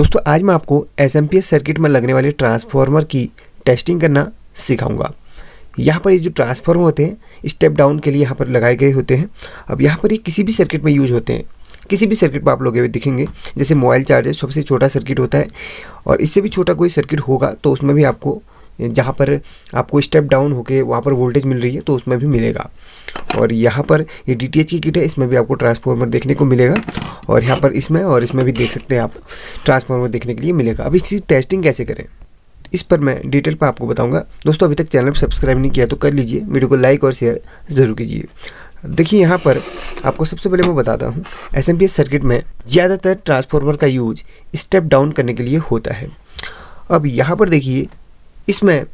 दोस्तों आज मैं आपको एसएमपीएस सर्किट में लगने वाले ट्रांसफार्मर की टेस्टिंग करना सिखाऊंगा। यहाँ पर ये जो ट्रांसफार्मर होते हैं स्टेप डाउन के लिए यहाँ पर लगाए गए होते हैं। अब यहाँ पर ये किसी भी सर्किट में यूज होते हैं, किसी भी सर्किट में आप लोग दिखेंगे। जैसे मोबाइल चार्जर सबसे छोटा सर्किट होता है और इससे भी छोटा कोई सर्किट होगा तो उसमें भी आपको जहाँ पर आपको स्टेप डाउन होके वहाँ पर वोल्टेज मिल रही है तो उसमें भी मिलेगा। और यहाँ पर ये डीटीएच की किट है, इसमें भी आपको ट्रांसफार्मर देखने को मिलेगा और यहाँ पर इसमें और इसमें भी देख सकते हैं आप ट्रांसफार्मर देखने के लिए मिलेगा। अब इसकी टेस्टिंग कैसे करें इस पर मैं डिटेल पर आपको बताऊंगा। दोस्तों अभी तक चैनल को सब्सक्राइब नहीं किया तो कर लीजिए, वीडियो को लाइक और शेयर ज़रूर कीजिए। देखिए यहाँ पर आपको सबसे पहले मैं बताता हूँ एसएमपीएस सर्किट में ज़्यादातर ट्रांसफार्मर का यूज स्टेप डाउन करने के लिए होता है। अब यहाँ पर देखिए इसमें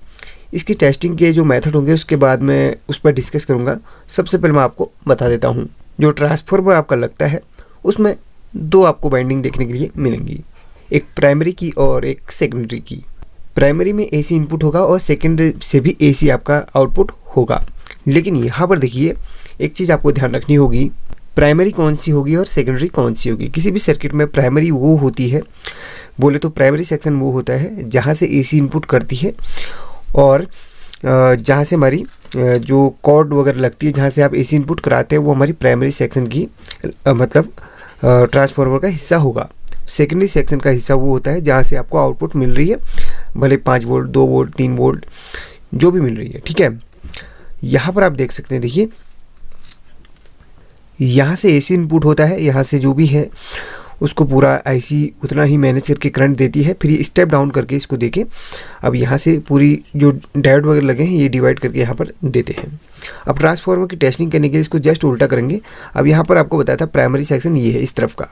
इसकी टेस्टिंग के जो मेथड होंगे उसके बाद मैं उस पर डिस्कस करूँगा। सबसे पहले मैं आपको बता देता हूँ जो ट्रांसफार्मर आपका लगता है उसमें दो आपको वाइंडिंग देखने के लिए मिलेंगी, एक प्राइमरी की और एक सेकेंडरी की। प्राइमरी में एसी इनपुट होगा और सेकेंडरी से भी एसी आपका आउटपुट होगा। लेकिन यहाँ पर देखिए एक चीज़ आपको ध्यान रखनी होगी, प्राइमरी कौन सी होगी और सेकेंडरी कौन सी होगी। किसी भी सर्किट में प्राइमरी वो होती है, बोले तो प्राइमरी सेक्शन वो होता है जहाँ से एसी इनपुट करती है और जहाँ से हमारी जो कॉर्ड वगैरह लगती है, जहाँ से आप एसी इनपुट कराते हैं वो हमारी प्राइमरी सेक्शन की मतलब ट्रांसफार्मर का हिस्सा होगा। सेकेंडरी सेक्शन का हिस्सा वो होता है जहाँ से आपको आउटपुट मिल रही है, भले 5 वोल्ट 2 वोल्ट 3 वोल्ट जो भी मिल रही है। ठीक है, यहाँ पर आप देख सकते हैं, देखिए यहाँ से एसी इनपुट होता है, यहाँ से जो भी है उसको पूरा आईसी उतना ही मैनेज करके करंट देती है, फिर ये स्टेप डाउन करके इसको देके अब यहाँ से पूरी जो डायोड वगैरह लगे हैं ये डिवाइड करके यहाँ पर देते हैं। अब ट्रांसफार्मर की टेस्टिंग करने के लिए इसको जस्ट उल्टा करेंगे। अब यहाँ पर आपको बताया था प्राइमरी सेक्शन ये है इस तरफ का,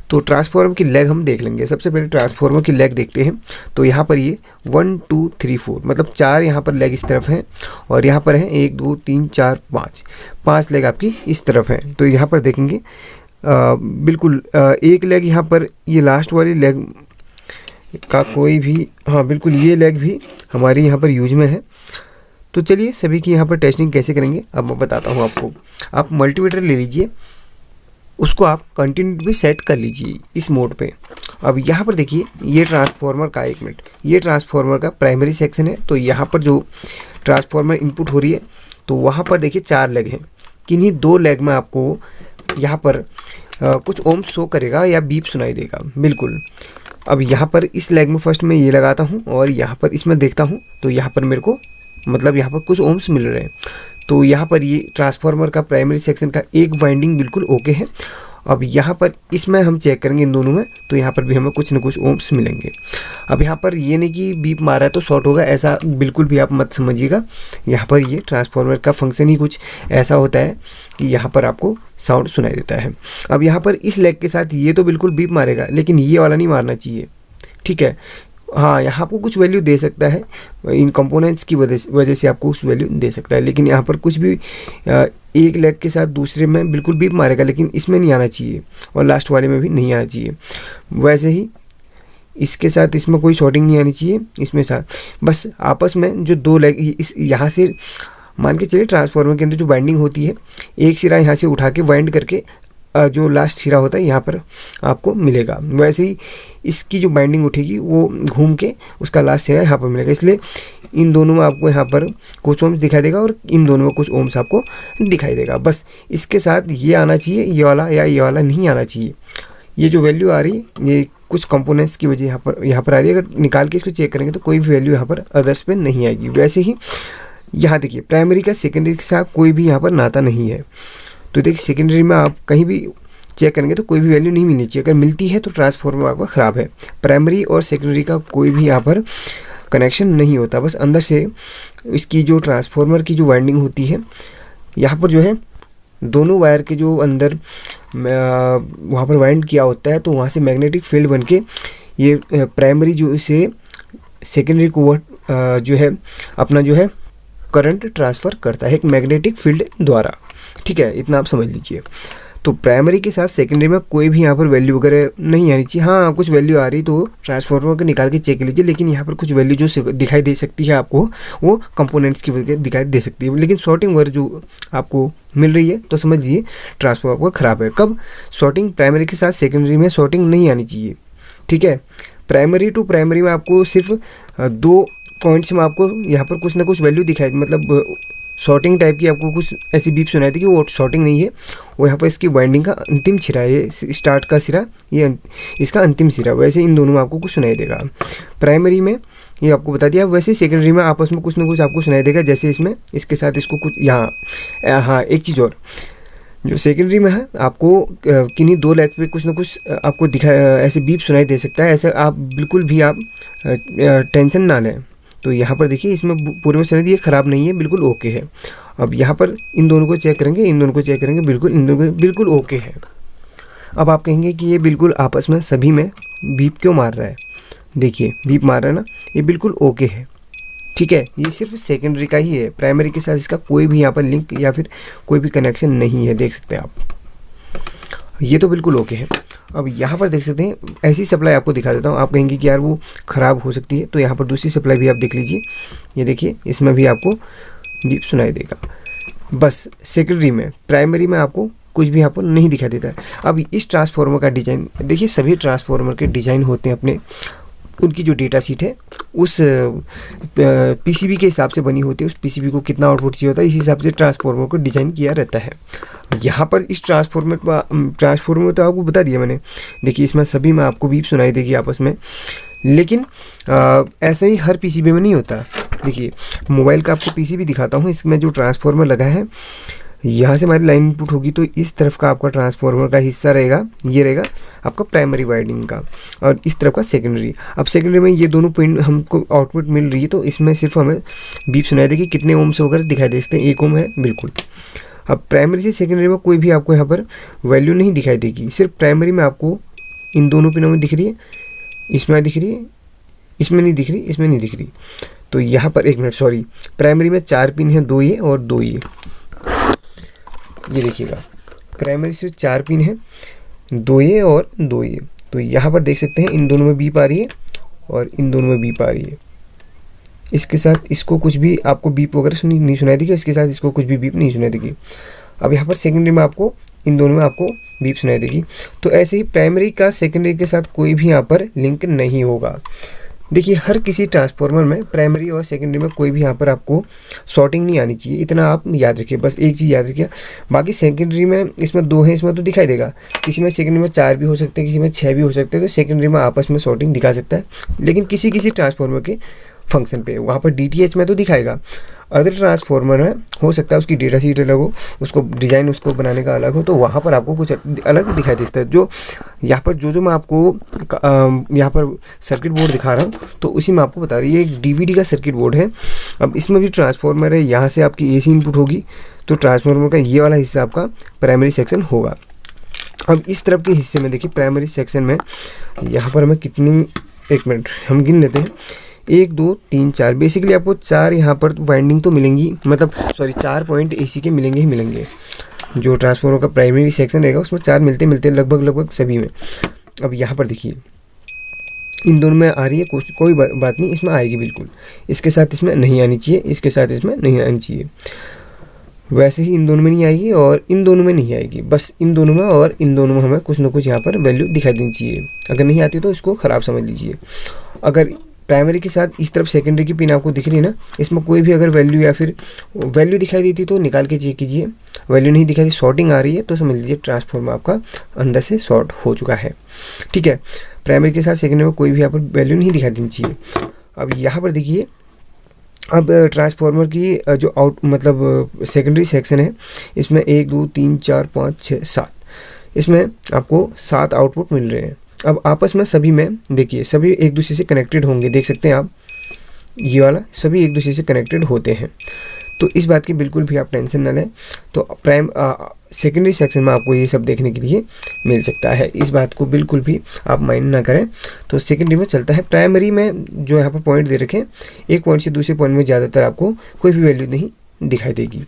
तो ट्रांसफार्मर की लेग हम देख लेंगे। सबसे पहले ट्रांसफार्मर की लेग देखते हैं तो यहाँ पर ये 1 2 3 4 मतलब 4 यहाँ पर लेग इस तरफ हैं और यहाँ पर है 1 2 3 4 5 लेग आपकी इस तरफ है। तो यहाँ पर देखेंगे बिल्कुल एक लेग यहाँ पर ये लास्ट वाली लेग का कोई भी, हाँ बिल्कुल ये लेग भी हमारी यहाँ पर यूज में है। तो चलिए सभी की यहाँ पर टेस्टिंग कैसे करेंगे अब मैं बताता हूँ आपको। आप मल्टीमीटर ले लीजिए, उसको आप कंटिन्यू भी सेट कर लीजिए इस मोड पे। अब यहाँ पर देखिए ये ट्रांसफार्मर का, एक मिनट, ये ट्रांसफार्मर का प्राइमरी सेक्शन है। तो यहाँ पर जो ट्रांसफार्मर इनपुट हो रही है तो वहाँ पर देखिए 4 लेग हैं। किन्हीं 2 लेग में आपको यहाँ पर कुछ ओम शो करेगा या बीप सुनाई देगा बिल्कुल। अब यहाँ पर इस लेग में फर्स्ट मैं ये लगाता हूँ और यहाँ पर इसमें देखता हूँ तो यहाँ पर मेरे को मतलब यहाँ पर कुछ ओम्स मिल रहे हैं। तो यहाँ पर ये ट्रांसफार्मर का प्राइमरी सेक्शन का एक वाइंडिंग बिल्कुल ओके है। अब यहाँ पर इसमें हम चेक करेंगे इन दोनों में तो यहाँ पर भी हमें कुछ न कुछ ओम्स मिलेंगे। अब यहाँ पर ये नहीं कि बीप मारा है तो शॉर्ट होगा, ऐसा बिल्कुल भी आप मत समझिएगा। यहाँ पर ये ट्रांसफार्मर का फंक्शन ही कुछ ऐसा होता है कि यहाँ पर आपको साउंड सुनाई देता है। अब यहाँ पर इस लेग के साथ ये तो बिल्कुल बीप मारेगा लेकिन ये वाला नहीं मारना चाहिए। ठीक है, हाँ यहाँ आपको कुछ वैल्यू दे सकता है, इन कंपोनेंट्स की वजह से आपको उस वैल्यू दे सकता है, लेकिन यहाँ पर कुछ भी एक लेग के साथ दूसरे में बिल्कुल बीप मारेगा लेकिन इसमें नहीं आना चाहिए और लास्ट वाले में भी नहीं आना चाहिए। वैसे ही इसके साथ इसमें कोई शॉर्टिंग नहीं आनी चाहिए, इसमें साथ बस आपस में जो 2 लेग इस यहाँ से मान के चलिए ट्रांसफार्मर के अंदर जो वाइंडिंग होती है एक सिरा यहाँ से उठा के वाइंड करके जो लास्ट सिरा होता है यहाँ पर आपको मिलेगा। वैसे ही इसकी जो बाइंडिंग उठेगी वो घूम के उसका लास्ट सिरा यहाँ पर मिलेगा। इसलिए इन दोनों में आपको यहाँ पर कुछ ओम्स दिखाई देगा और इन दोनों में कुछ ओम्स आपको दिखाई देगा। बस इसके साथ ये आना चाहिए, ये वाला या ये वाला नहीं आना चाहिए। ये जो वैल्यू आ रही है ये कुछ कंपोनेंट्स की वजह यहाँ पर आ रही है। अगर निकाल के इसको चेक करेंगे तो कोई भी वैल्यू यहाँ पर अदर्स पे नहीं आएगी। वैसे ही यहाँ देखिए प्राइमरी का सेकेंडरी के साथ कोई भी यहाँ पर नाता नहीं है। तो देखिए सेकेंडरी में आप कहीं भी चेक करेंगे तो कोई भी वैल्यू नहीं मिलनी चाहिए, अगर मिलती है तो ट्रांसफार्मर आपका ख़राब है। प्राइमरी और सेकेंडरी का कोई भी यहाँ पर कनेक्शन नहीं होता, बस अंदर से इसकी जो ट्रांसफार्मर की जो वाइंडिंग होती है यहाँ पर जो है दोनों वायर के जो अंदर वहाँ पर वाइंड किया होता है तो वहाँ से मैग्नेटिक फील्ड बन के ये प्राइमरी जो इसे सेकेंडरी को जो है अपना जो है करंट ट्रांसफ़र करता है एक मैग्नेटिक फील्ड द्वारा। ठीक है, इतना आप समझ लीजिए। तो प्राइमरी के साथ सेकेंडरी में कोई भी यहाँ पर वैल्यू वगैरह नहीं आनी चाहिए। हाँ कुछ वैल्यू आ रही तो ट्रांसफार्मर को निकाल के चेक लीजिए, लेकिन यहाँ पर कुछ वैल्यू जो दिखाई दे सकती है आपको वो कंपोनेंट्स की वजह दिखाई दे सकती है, लेकिन शॉर्टिंग वगैरह जो आपको मिल रही है तो समझिए ट्रांसफार्मर आपका ख़राब है। कब शॉर्टिंग प्राइमरी के साथ सेकेंडरी में शॉर्टिंग नहीं आनी चाहिए, ठीक है। प्राइमरी टू प्राइमरी में आपको सिर्फ 2 पॉइंट्स में आपको यहाँ पर कुछ ना कुछ वैल्यू दिखाई, मतलब शॉर्टिंग टाइप की आपको कुछ ऐसी बीप सुनाई थी कि वो शॉर्टिंग नहीं है, वो यहाँ पर इसकी वाइंडिंग का अंतिम सिरा है, ये स्टार्ट का सिरा, ये इसका अंतिम सिरा। वैसे इन दोनों में आपको कुछ सुनाई देगा। प्राइमरी में ये आपको बता दिया, वैसे सेकेंडरी में आपस में कुछ ना कुछ आपको सुनाई देगा, जैसे इसमें इसके साथ इसको कुछ यहाँ, हाँ एक चीज़ और, जो सेकेंडरी में है आपको किन्हीं 2 लैग पे कुछ ना कुछ आपको ऐसे बीप सुनाई दे सकता है। ऐसा आप बिल्कुल भी आप टेंशन ना लें। तो यहाँ पर देखिए इसमें पूरे में सुनाई दिए, ख़राब नहीं है, बिल्कुल ओके है। अब यहाँ पर इन दोनों को चेक करेंगे, इन दोनों को चेक करेंगे, बिल्कुल इन दोनों को बिल्कुल ओके है। अब आप कहेंगे कि ये बिल्कुल आपस में सभी में बीप क्यों मार रहा है, देखिए बीप मार रहा है ना, ये बिल्कुल ओके है, ठीक है। ये सिर्फ सेकेंडरी का ही है, प्राइमरी के साथ इसका कोई भी यहाँ पर लिंक या फिर कोई भी कनेक्शन नहीं है, देख सकते हैं आप, ये तो बिल्कुल ओके है। अब यहाँ पर देख सकते हैं, ऐसी सप्लाई आपको दिखा देता हूँ। आप कहेंगे कि यार वो ख़राब हो सकती है, तो यहाँ पर दूसरी सप्लाई भी आप देख लीजिए, ये देखिए इसमें भी आपको बीप सुनाई देगा, बस सेकेंडरी में। प्राइमरी में आपको कुछ भी यहाँ पर नहीं दिखाई देता है। अब इस ट्रांसफार्मर का डिज़ाइन देखिए, सभी ट्रांसफार्मर के डिज़ाइन होते हैं अपने, उनकी जो डेटा शीट है उस पीसीबी के हिसाब से बनी होती है, उस पीसीबी को कितना आउटपुट चाहिए होता है, इस हिसाब से ट्रांसफार्मर को डिज़ाइन किया रहता है। यहाँ पर इस ट्रांसफार्मर तो आपको बता दिया मैंने, देखिए इसमें सभी में आपको बीप सुनाई देगी आपस में, लेकिन ऐसा ही हर पीसीबी में नहीं होता। देखिए मोबाइल का आपको पीसीबी दिखाता हूँ, इसमें जो ट्रांसफार्मर लगा है, यहाँ से हमारी लाइन इनपुट होगी, तो इस तरफ का आपका ट्रांसफार्मर का हिस्सा रहेगा, ये रहेगा आपका प्राइमरी वाइंडिंग का, और इस तरफ का सेकेंडरी। अब सेकेंडरी में ये दोनों पिन हमको आउटपुट मिल रही है, तो इसमें सिर्फ हमें बीप सुनाई देगी, कितने ओम से वगैरह दिखाई दे सकते हैं, 1 ओम है बिल्कुल। अब प्राइमरी से सेकेंडरी में कोई भी आपको यहाँ पर वैल्यू नहीं दिखाई देगी, सिर्फ प्राइमरी में आपको इन दोनों पिनों में दिख रही है, इसमें दिख रही है, इसमें नहीं दिख रही, इसमें नहीं दिख रही। तो यहाँ पर 1 मिनट सॉरी, प्राइमरी में 4 पिन है, 2 ये और 2 ये देखिएगा, प्राइमरी से 4 पिन है, 2 ये और 2 ये। तो यहाँ पर देख सकते हैं इन दोनों में बीप आ रही है और इन दोनों में बीप आ रही है। इसके साथ इसको कुछ भी आपको बीप वगैरह नहीं सुनाई देगी, इसके साथ इसको कुछ भी बीप नहीं सुनाई देगी। अब यहाँ पर सेकेंडरी में आपको इन दोनों में आपको बीप सुनाई देगी। तो ऐसे ही प्राइमरी का सेकेंडरी के साथ कोई भी यहाँ पर लिंक नहीं होगा। देखिए हर किसी ट्रांसफार्मर में प्राइमरी और सेकेंडरी में कोई भी यहाँ पर आपको शॉर्टिंग नहीं आनी चाहिए, इतना आप याद रखिए, बस एक चीज़ याद रखिए। बाकी सेकेंडरी में इसमें 2 है, इसमें तो दिखाई देगा, किसी में सेकेंडरी में 4 भी हो सकते हैं, किसी में 6 भी हो सकते हैं, तो सेकेंडरी में आपस में शॉर्टिंग दिखा सकता है, लेकिन किसी किसी ट्रांसफार्मर के फंक्शन पे वहाँ पर डीटीएच में तो दिखाएगा। अदर ट्रांसफार्मर में हो सकता है उसकी डेटा शीट अलग हो, उसको डिज़ाइन उसको बनाने का अलग हो, तो वहाँ पर आपको कुछ अलग दिखाई देता है। जो यहाँ पर जो मैं आपको यहाँ पर सर्किट बोर्ड दिखा रहा हूँ, तो उसी में आपको बता रही है, एक डीवीडी का सर्किट बोर्ड है। अब इसमें भी ट्रांसफार्मर है, यहाँ से आपकी एसी इनपुट होगी, तो ट्रांसफार्मर का ये वाला हिस्सा आपका प्राइमरी सेक्शन होगा। अब इस तरफ के हिस्से में देखिए प्राइमरी सेक्शन में यहाँ पर हमें कितनी, 1 मिनट हम गिन लेते हैं, 1 2 3 4, बेसिकली आपको 4 यहाँ पर वाइंडिंग तो मिलेंगी, मतलब सॉरी 4 पॉइंट एसी के मिलेंगे ही मिलेंगे। जो ट्रांसफार्मर का प्राइमरी सेक्शन रहेगा उसमें 4 मिलते लगभग सभी में। अब यहाँ पर देखिए इन दोनों में आ रही है, कोई बात नहीं, इसमें आएगी बिल्कुल, इसके साथ इसमें नहीं आनी चाहिए, इसके साथ इसमें नहीं आनी चाहिए। वैसे ही इन दोनों में नहीं आएगी और इन दोनों में नहीं आएगी, बस इन दोनों में और इन दोनों में हमें कुछ ना कुछ यहाँ पर वैल्यू दिखाई देनी चाहिए। अगर नहीं आती तो इसको ख़राब समझ लीजिए। अगर प्राइमरी के साथ इस तरफ सेकेंडरी की पिन आपको दिख रही है ना, इसमें कोई भी अगर वैल्यू या फिर वैल्यू दिखाई देती तो निकाल के चेक कीजिए, वैल्यू नहीं दिखाई दी, शॉर्टिंग आ रही है, तो समझ लीजिए ट्रांसफार्मर आपका अंदर से शॉर्ट हो चुका है, ठीक है। प्राइमरी के साथ सेकेंडरी में कोई भी यहाँ पर वैल्यू नहीं दिखाई देनी चाहिए। अब यहाँ पर देखिए, अब ट्रांसफार्मर की जो मतलब सेकेंडरी सेक्शन है, इसमें 1 2 3 4 5 6 7, इसमें आपको 7 आउटपुट मिल रहे हैं। अब आपस में सभी में देखिए सभी एक दूसरे से कनेक्टेड होंगे, देख सकते हैं आप, ये वाला सभी एक दूसरे से कनेक्टेड होते हैं, तो इस बात की बिल्कुल भी आप टेंशन ना लें। तो सेकेंडरी सेक्शन में आपको ये सब देखने के लिए मिल सकता है, इस बात को बिल्कुल भी आप माइंड ना करें। तो सेकेंडरी में चलता है, प्राइमरी में जो यहाँ पर पॉइंट दे रखे हैं, एक पॉइंट से दूसरे पॉइंट में ज़्यादातर आपको कोई भी वैल्यू नहीं दिखाई देगी,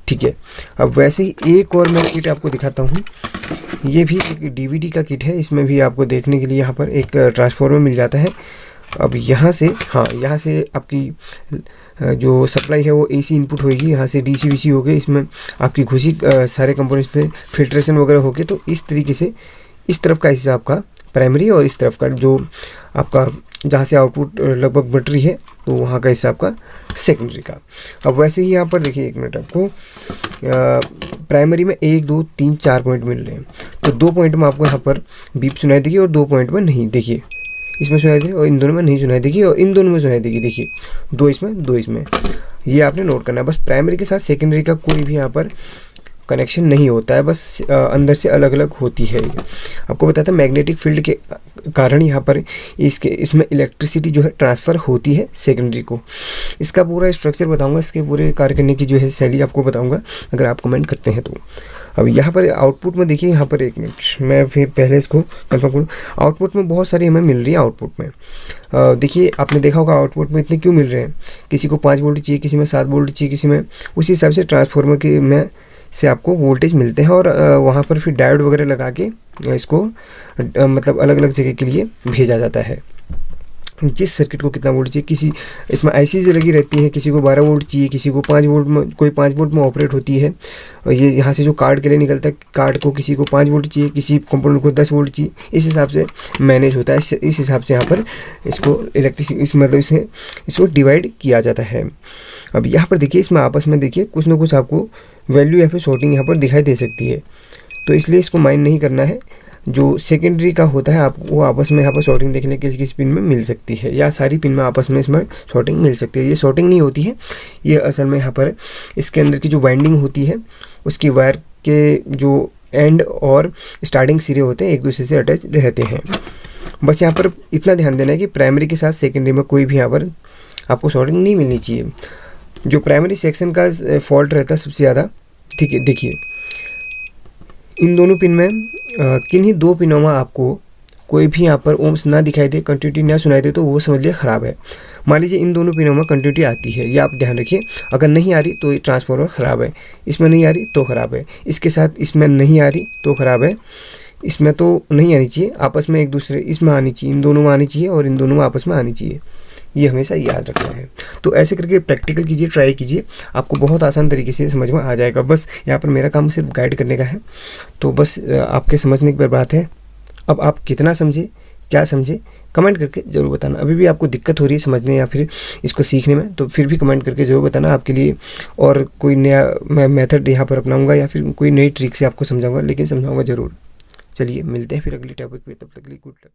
ठीक है। अब वैसे ही एक और मैं किट आपको दिखाता हूँ, ये भी एक डीवीडी का किट है, इसमें भी आपको देखने के लिए यहाँ पर एक ट्रांसफार्मर मिल जाता है। अब यहाँ से यहाँ से आपकी जो सप्लाई है वो एसी इनपुट होगी, यहाँ से डीसी वीसी हो गए, इसमें आपकी घुसी सारे कंपोनेंट्स पे फिल्ट्रेशन वगैरह हो गए, तो इस तरीके से इस तरफ का हिस्सा आपका प्राइमरी और इस तरफ का जो आपका जहाँ से आउटपुट लगभग बट रही है तो वहाँ का हिस्सा आपका सेकेंडरी का। अब वैसे ही यहाँ पर देखिए, एक मिनट, आपको प्राइमरी में 1 2 3 4 पॉइंट मिल रहे हैं। तो 2 पॉइंट में आपको यहाँ पर बीप सुनाई देगी और 2 पॉइंट में नहीं। देखिए इसमें सुनाई देगी और इन दोनों में नहीं सुनाई देगी और इन दोनों में सुनाई देगी। देखिए 2 इसमें 2 इसमें, ये आपने नोट करना है। बस प्राइमरी के साथ सेकेंडरी का कोई भी यहाँ पर कनेक्शन नहीं होता है, बस अंदर से अलग अलग होती है। आपको बताया था मैग्नेटिक फील्ड के कारण यहाँ पर इसमें इलेक्ट्रिसिटी जो है ट्रांसफ़र होती है सेकेंडरी को। इसका पूरा स्ट्रक्चर बताऊंगा, इसके पूरे कार्य करने की जो है शैली आपको बताऊंगा अगर आप कमेंट करते हैं तो। अब यहाँ पर आउटपुट में देखिए, यहाँ पर एक मिनट मैं फिर पहले इसको कंफर्म करूँ। आउटपुट में बहुत सारी हमें मिल रही है। आउटपुट में देखिए आपने देखा होगा आउटपुट में इतने क्यों मिल रहे हैं। किसी को 5 वोल्ट चाहिए, किसी में 7 वोल्ट चाहिए, किसी में उसी हिसाब से ट्रांसफार्मर के में से आपको वोल्टेज मिलते हैं और वहाँ पर फिर डायोड वगैरह लगा के इसको मतलब अलग अलग जगह के लिए भेजा जाता है। जिस सर्किट को कितना वोल्ट चाहिए, किसी इसमें आईसी लगी रहती है, किसी को 12 वोल्ट चाहिए, किसी को 5 वोल्ट में, कोई 5 वोल्ट में ऑपरेट होती है। और ये यहाँ से जो कार्ड के लिए निकलता है, कार्ड को किसी को 5 वोल्ट चाहिए, किसी कंपोनेंट को 10 वोल्ट चाहिए। इस हिसाब से मैनेज होता है। इस हिसाब से यहाँ पर इसको इलेक्ट्रिसिटी मतलब इसको डिवाइड किया जाता है। अब यहाँ पर देखिए, इसमें आपस में देखिए कुछ ना कुछ आपको वैल्यू या फिर शॉर्टिंग यहाँ पर दिखाई दे सकती है, तो इसलिए इसको माइंड नहीं करना है। जो सेकेंडरी का होता है आपको वो आपस में यहाँ पर शॉर्टिंग देखने के किसी पिन में मिल सकती है या सारी पिन में आपस में इसमें शॉर्टिंग मिल सकती है। ये शॉर्टिंग नहीं होती है, ये असल में यहाँ पर इसके अंदर की जो वाइंडिंग होती है उसकी वायर के जो एंड और स्टार्टिंग सिरे होते हैं एक दूसरे से अटैच रहते हैं। बस यहाँ पर इतना ध्यान देना है कि प्राइमरी के साथ सेकेंडरी में कोई भी यहाँ पर आपको शॉर्टिंग नहीं मिलनी चाहिए। जो प्राइमरी सेक्शन का फॉल्ट रहता है सबसे ज़्यादा, ठीक है, देखिए इन दोनों पिन में किन्हीं 2 पिनों में आपको कोई भी यहाँ पर ओम्स ना दिखाई दे, कंटिन्यूटी ना सुनाई दे, तो वो समझ लिया ख़राब है। मान लीजिए इन दोनों पिनों में कंटिन्यूटी आती है, ये आप ध्यान रखिए। अगर नहीं आ रही तो ये ट्रांसफार्मर ख़राब है, इसमें नहीं आ रही तो ख़राब है, इसके साथ इसमें नहीं आ रही तो ख़राब है, इसमें तो नहीं आनी चाहिए, आपस में एक दूसरे इसमें आनी चाहिए, इन दोनों में आनी चाहिए और इन दोनों में आपस में आनी चाहिए। ये हमेशा याद रखना है। तो ऐसे करके प्रैक्टिकल कीजिए, ट्राई कीजिए, आपको बहुत आसान तरीके से समझ में आ जाएगा। बस यहाँ पर मेरा काम सिर्फ गाइड करने का है, तो बस आपके समझने की बात है। अब आप कितना समझे, क्या समझे, कमेंट करके ज़रूर बताना। अभी भी आपको दिक्कत हो रही है समझने या फिर इसको सीखने में, तो फिर भी कमेंट करके ज़रूर बताना। आपके लिए और कोई नया मैं मेथड यहाँ पर अपनाऊँगा या फिर कोई नई ट्रिक से आपको समझाऊँगा, लेकिन समझाऊँगा ज़रूर। चलिए मिलते हैं फिर अगली टॉपिक पे, तब तक के लिए गुड लक।